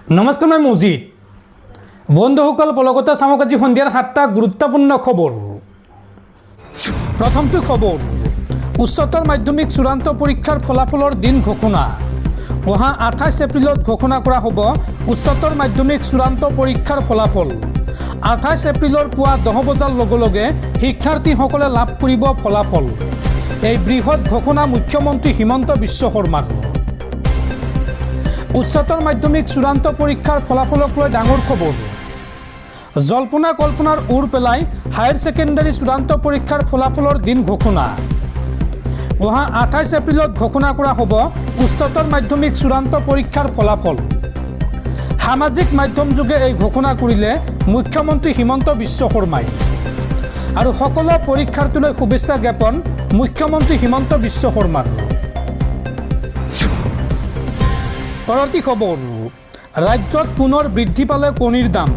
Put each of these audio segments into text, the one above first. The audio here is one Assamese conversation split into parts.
নমস্কাৰ, মই মজিদ। বন্ধুসকল, পলকতা চামক আজি সন্ধিয়াৰ 7টা গুৰুত্বপূৰ্ণ খবৰ। প্ৰথমটো খবৰ, উচ্চতৰ মাধ্যমিক চূড়ান্ত পৰীক্ষাৰ ফলাফলৰ দিন ঘোষণা। অহা 28 এপ্ৰিলত ঘোষণা কৰা হ'ব উচ্চতৰ মাধ্যমিক চূড়ান্ত পৰীক্ষাৰ ফলাফল। 28 এপ্ৰিলৰ পুৱা 10 বজাৰ লগে লগে শিক্ষাৰ্থীসকলে লাভ কৰিব ফলাফল। এই বৃহৎ ঘোষণা মুখ্যমন্ত্ৰী হিমন্ত বিশ্ব শৰ্মাৰ। উচ্চতৰ মাধ্যমিক চূড়ান্ত পৰীক্ষাৰ ফলাফলক লৈ ডাঙৰ খবৰ। জল্পনা কল্পনাৰ ওৰ পেলাই হায়াৰ ছেকেণ্ডাৰী চূড়ান্ত পৰীক্ষাৰ ফলাফলৰ দিন ঘোষণা। অহা 28 এপ্ৰিলত ঘোষণা কৰা হ'ব উচ্চতৰ মাধ্যমিক চূড়ান্ত পৰীক্ষাৰ ফলাফল। সামাজিক মাধ্যম যোগে এই ঘোষণা কৰিলে মুখ্যমন্ত্ৰী হিমন্ত বিশ্ব শৰ্মাই। আৰু সকলো পৰীক্ষাৰ্থীলৈ শুভেচ্ছা জ্ঞাপন মুখ্যমন্ত্ৰী হিমন্ত বিশ্ব শৰ্মাৰ। পৰৱৰ্তী খবৰ, ৰাজ্যত পুনৰ বৃদ্ধি পালে কণীৰ দাম।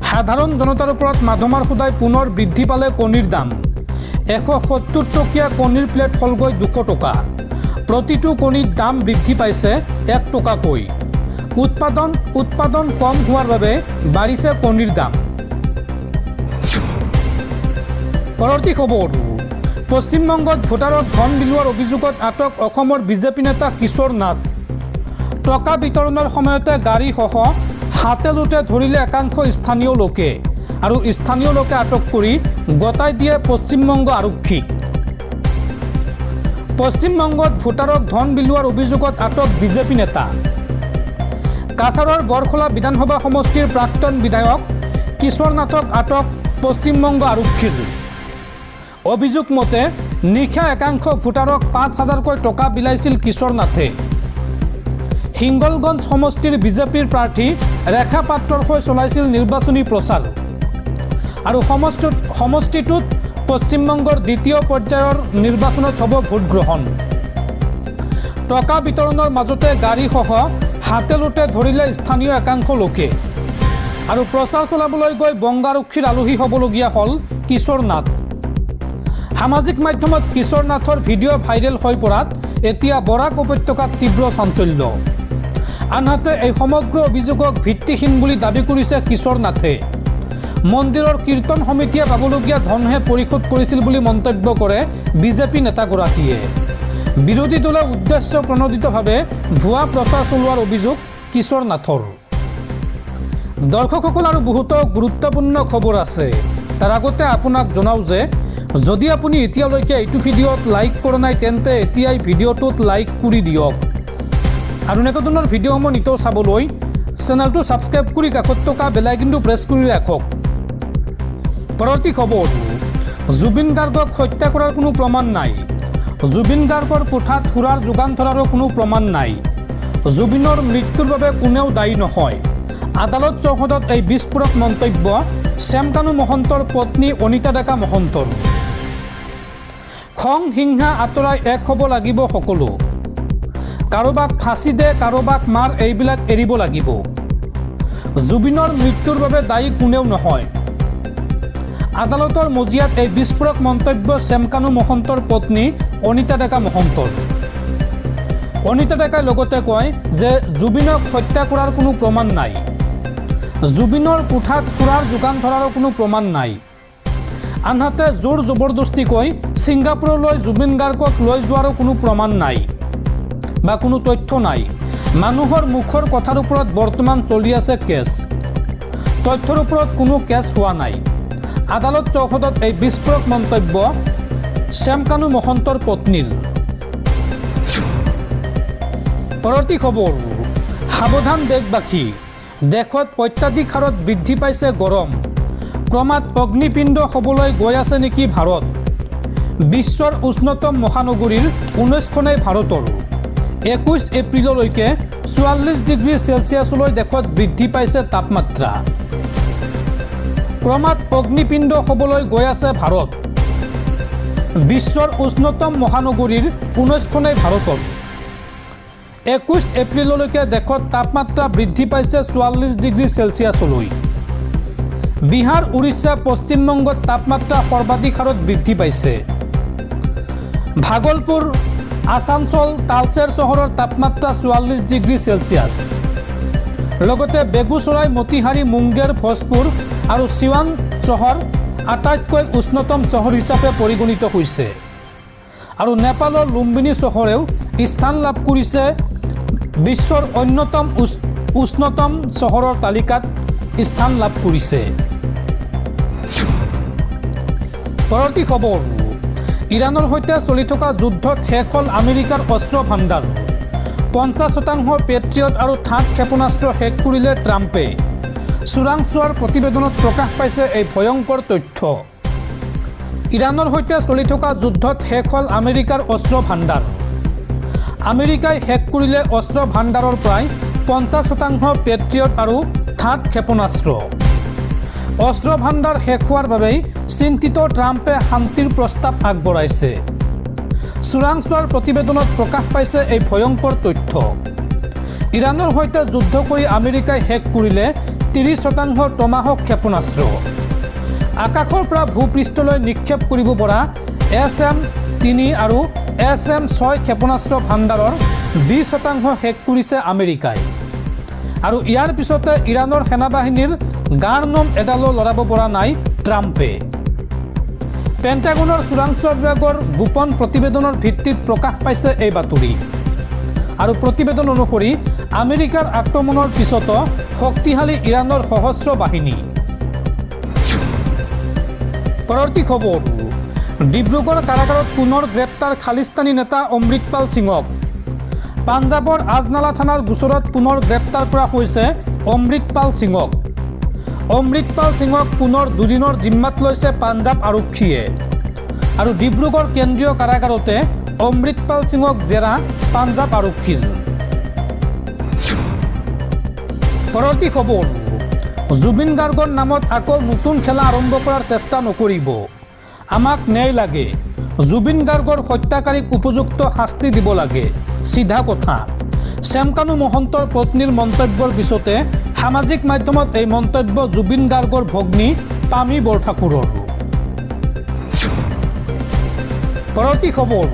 সাধাৰণ জনতাৰ ওপৰত মাধমাৰ সদায় পুনৰ বৃদ্ধি পালে কণীৰ দাম। 170 টকীয়া কণীৰ প্লেট হ'লগৈ 200 টকা। প্ৰতিটো কণীৰ দাম বৃদ্ধি পাইছে 1 টকাকৈ। উৎপাদন কম হোৱাৰ বাবে বাঢ়িছে কণীৰ দাম। পৰৱৰ্তী খবৰ, পশ্চিমবংগত ভোটাৰক ধন বিলোৱাৰ অভিযোগত আটক অসমৰ বিজেপি নেতা কিশোৰ নাথ। টকা বিতৰণৰ সময়তে গাড়ীসহ হাতে লোটে ধৰিলে একাংশ স্থানীয় লোকে আৰু স্থানীয় লোকে আটক কৰি গতাই দিয়ে পশ্চিমবংগ আৰক্ষীক। পশ্চিমবংগত ভোটাৰক ধন বিলোৱাৰ অভিযোগত আটক বিজেপি নেতা। কাছাৰৰ বৰখলা বিধানসভা সমষ্টিৰ প্ৰাক্তন বিধায়ক কিশোৰ নাথক আটক পশ্চিমবংগ আৰক্ষীৰ। অভিযোগ মতে নিশা একাংশ ভোটাৰক 5,000কৈ টকা বিলাইছিল কিশোৰ নাথে। হিংগলগঞ্জ সমষ্টিৰ বিজেপিৰ প্ৰাৰ্থী ৰেখা পাত্ৰৰ হৈ চলাইছিল নিৰ্বাচনী প্ৰচাৰ। আৰু সমষ্টিটোত পশ্চিমবংগৰ দ্বিতীয় পৰ্যায়ৰ নিৰ্বাচনত হ'ব ভোট গ্ৰহণ। টকা বিতৰণৰ মাজতে গাড়ীসহ হাতে লোটে ধৰিলে স্থানীয় একাংশ লোকে। আৰু প্ৰচাৰ চলাবলৈ গৈ বংগাৰক্ষীৰ আলহী হ'বলগীয়া হ'ল কিশোৰ নাথ। সামাজিক মাধ্যমত কিশোৰ নাথৰ ভিডিঅ' ভাইৰেল হৈ পৰাত এতিয়া বৰাক উপত্যকাত তীব্ৰ চাঞ্চল্য। আনহাতে এই সমগ্ৰ অভিযোগক ভিত্তিহীন বুলি দাবী কৰিছে কিশোৰ নাথে। মন্দিৰৰ কীৰ্তন সমিতিয়ে পাবলগীয়া ধনহে পৰিশোধ কৰিছিল বুলি মন্তব্য কৰে বিজেপি নেতাগৰাকীয়ে। বিৰোধী দলে উদ্দেশ্য প্ৰণোদিতভাৱে ভুৱা প্ৰচাৰ চলোৱাৰ অভিযোগ কিশোৰ নাথৰ। দৰ্শকসকল, আৰু বহুতো গুৰুত্বপূৰ্ণ খবৰ আছে। তাৰ আগতে আপোনাক জনাওঁ যে যদি আপুনি এতিয়ালৈকে এইটো ভিডিঅ'ত লাইক কৰা নাই তেন্তে এতিয়াই ভিডিঅ'টোত লাইক কৰি দিয়ক। আৰু এনেকুৱা ধৰণৰ ভিডিঅ'সমূহ নিতৌ চাবলৈ চেনেলটো ছাবস্ক্ৰাইব কৰি কাষত থকা বেল আইকনটো প্ৰেছ কৰি ৰাখক। পৰৱৰ্তী খবৰ, জুবিন গাৰ্গক হত্যা কৰাৰ কোনো প্ৰমাণ নাই। জুবিন গাৰ্গৰ কোঠাত সুৰাৰ যোগান ধৰাৰো কোনো প্ৰমাণ নাই। জুবিনৰ মৃত্যুৰ বাবে কোনেও দায়ী নহয়। আদালত চৌহদত এই বিস্ফোৰক মন্তব্য শ্যামকানু মহন্তৰ পত্নী অনিতা ডেকা মহন্তৰ। খং হিংসা আঁতৰাই এক হ'ব লাগিব সকলো। কাৰোবাক ফাঁচি দে, কাৰোবাক মাৰ, এইবিলাক এৰিব লাগিব। জুবিনৰ মৃত্যুৰ বাবে দায়ী কোনেও নহয়। আদালতৰ মজিয়াত এই বিস্ফোৰক মন্তব্য শ্যামকানু মহন্তৰ পত্নী অনিতা ডেকা মহন্তৰ। অনিতা ডেকাই লগতে কয় যে জুবিনক হত্যা কৰাৰ কোনো প্ৰমাণ নাই। জুবিনৰ কোঠাত সুৰাৰ যোগান ধৰাৰো কোনো প্ৰমাণ নাই। আনহাতে জোৰ জবৰদস্তিকৈ ছিংগাপুৰলৈ জুবিন গাৰ্গক লৈ যোৱাৰো কোনো প্ৰমাণ নাই বা কোনো তথ্য নাই। মানুহৰ মুখৰ কথাৰ ওপৰত বৰ্তমান চলি আছে কেছ। তথ্যৰ ওপৰত কোনো কেছ হোৱা নাই। আদালত চৌহদত এই বিস্ফোৰক মন্তব্য শ্যামকানু মহন্তৰ পত্নীৰ। পৰৱৰ্তী খবৰ, সাৱধান দেশবাসী। দেশত অত্যাধিক হাৰত বৃদ্ধি পাইছে গৰম। ক্ৰমাৎ অগ্নিপিণ্ড হ'বলৈ গৈ আছে নেকি ভাৰত। বিশ্বৰ উষ্ণতম মহানগৰীৰ 19খনেই ভাৰতৰ। 21 এপ্ৰিললৈকে 44 ডিগ্ৰী চেলছিয়াছলৈ দেশত বৃদ্ধি পাইছে তাপমাত্ৰা। ক্ৰমাৎ অগ্নিপিণ্ড হ'বলৈ গৈ আছে ভাৰত। বিশ্বৰ উষ্ণতম মহানগৰীৰ 19খনেই ভাৰতৰ। 21 এপ্ৰিললৈকে দেশত তাপমাত্ৰা বৃদ্ধি পাইছে 44 ডিগ্ৰী চেলছিয়াছলৈ। বিহাৰ, উৰিষ্যা, পশ্চিমবংগত তাপমাত্ৰা সৰ্বাধিক হাৰত বৃদ্ধি পাইছে। ভাগলপুৰ, আসানসোল, তালচেৰ চহৰৰ তাপমাত্ৰা 44 ডিগ্ৰী চেলছিয়াছ। লগতে বেগুচৰাই, মতিহাৰী, মুংগেৰ, ভোজপুৰ আৰু চিৱান চহৰ আটাইতকৈ উষ্ণতম চহৰ হিচাপে পৰিগণিত হৈছে। আৰু নেপালৰ লুম্বিনী চহৰেও স্থান লাভ কৰিছে বিশ্বৰ অন্যতম উষ্ণতম চহৰৰ তালিকাত স্থান লাভ কৰিছে। পৰৱৰ্তী খবৰ, ইৰাণৰ সৈতে চলি থকা যুদ্ধত শেষ হ'ল আমেৰিকাৰ অস্ত্ৰ ভাণ্ডাৰ। 50% পেট্ৰিয়ট আৰু থাৰ্ড ক্ষেপণাস্ত্ৰ শেষ কৰিলে ট্ৰাম্পে। চোৰাংচোৱাৰ প্ৰতিবেদনত প্ৰকাশ পাইছে এই ভয়ংকৰ তথ্য। ইৰাণৰ সৈতে চলি থকা যুদ্ধত শেষ হ'ল আমেৰিকাৰ অস্ত্ৰ ভাণ্ডাৰ। আমেৰিকাই শেষ কৰিলে অস্ত্ৰ ভাণ্ডাৰৰ প্ৰায় 50% পেট্ৰিয়ট আৰু থাৰ্ড ক্ষেপণাস্ত্ৰ। অস্ত্ৰ ভাণ্ডাৰ শেষ হোৱাৰ বাবেই চিন্তিত ট্ৰাম্পে শান্তিৰ প্ৰস্তাৱ আগবঢ়াইছে। চোৰাংচোৱাৰ প্ৰতিবেদনত প্ৰকাশ পাইছে এই ভয়ংকৰ তথ্য। ইৰাণৰ সৈতে যুদ্ধ কৰি আমেৰিকাই শেষ কৰিলে 30% টমাহক ক্ষেপণাস্ত্ৰ। আকাশৰ পৰা ভূপৃষ্ঠলৈ নিক্ষেপ কৰিব পৰা SM-3 আৰু SM-6 ক্ষেপণাস্ত্ৰ ভাণ্ডাৰৰ 20% শেষ কৰিছে আমেৰিকাই। আৰু ইয়াৰ পিছতে ইৰাণৰ সেনাবাহিনীৰ গাৰ নোম এডালো লৰাব পৰা নাই ট্ৰাম্পে। পেণ্টাগনৰ চোৰাংচোৱা বিভাগৰ গোপন প্ৰতিবেদনৰ ভিত্তিত প্ৰকাশ পাইছে এই বাতৰি। আৰু প্ৰতিবেদন অনুসৰি আমেৰিকাৰ আক্ৰমণৰ পিছতো শক্তিশালী ইৰাণৰ সশস্ত্ৰ বাহিনী। পৰৱৰ্তী খবৰ, ডিব্ৰুগড় কাৰাগাৰত পুনৰ গ্ৰেপ্তাৰ খালিস্তানী নেতা অমৃতপাল সিঙক। পাঞ্জাৱৰ আজনালা থানাৰ গোচৰত পুনৰ গ্ৰেপ্তাৰ কৰা হৈছে অমৃতপাল সিঙক। অমৃতপাল সিঙক পুনৰ দুদিনৰ জিম্মাত লৈছে পাঞ্জাৱ আৰক্ষীয়ে। আৰু ডিব্ৰুগড় কেন্দ্ৰীয় কাৰাগাৰতে অমৃতপাল সিঙক জেৰা পাঞ্জাৱ আৰক্ষীৰ। পৰৱৰ্তী খবৰ, জুবিন গাৰ্গৰ নামত আকৌ নতুন খেলা আৰম্ভ কৰাৰ চেষ্টা নকৰিব, আমাক ন্যায় লাগে। জুবিন গাৰ্গৰ হত্যাকাৰীক উপযুক্ত শাস্তি দিব লাগে, চিধা কথা। শ্যামকানু মহন্তৰ পত্নীৰ মন্তব্যৰ পিছতে সামাজিক মাধ্যমত এই মন্তব্য জুবিন গাৰ্গৰ ভগ্নী পামী বৰঠাকুৰৰ। পৰৱৰ্তী খবৰ,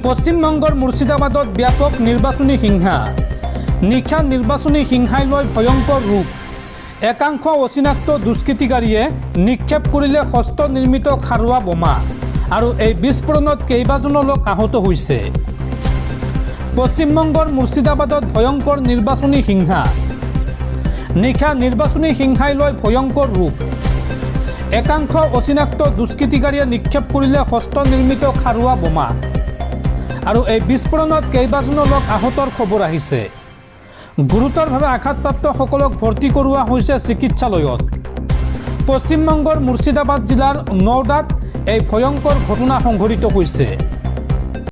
পশ্চিমবংগৰ মুৰ্ছিদাবাদত ব্যাপক নিৰ্বাচনী হিংসা। নিশা নিৰ্বাচনী হিংসাই লৈ ভয়ংকৰ ৰূপ। একাংশ অচিনাক্ত দুষ্কৃতিকাৰীয়ে নিক্ষেপ কৰিলে হস্ত নিৰ্মিত খাৰুৱা বোমা। আৰু এই বিস্ফোৰণত কেইবাজনো লোক আহত হৈছে। পশ্চিমবংগৰ মুৰ্ছিদাবাদত ভয়ংকৰ নিৰ্বাচনী হিংসা। নিশা নিৰ্বাচনী হিংসাই লৈ ভয়ংকৰ ৰূপ। একাংশ অচিনাক্ত দুষ্কৃতিকাৰীয়ে নিক্ষেপ কৰিলে হস্ত নিৰ্মিত খাৰুৱা বোমা। আৰু এই বিস্ফোৰণত কেইবাজনো লোক আহতৰ খবৰ আহিছে। গুৰুতৰভাৱে আঘাতপ্ৰাপ্তসকলক ভৰ্তি কৰোৱা হৈছে চিকিৎসালয়ত। পশ্চিমবংগৰ মুৰ্ছিদাবাদ জিলাৰ নওদাত এই ভয়ংকৰ ঘটনা সংঘটিত হৈছে।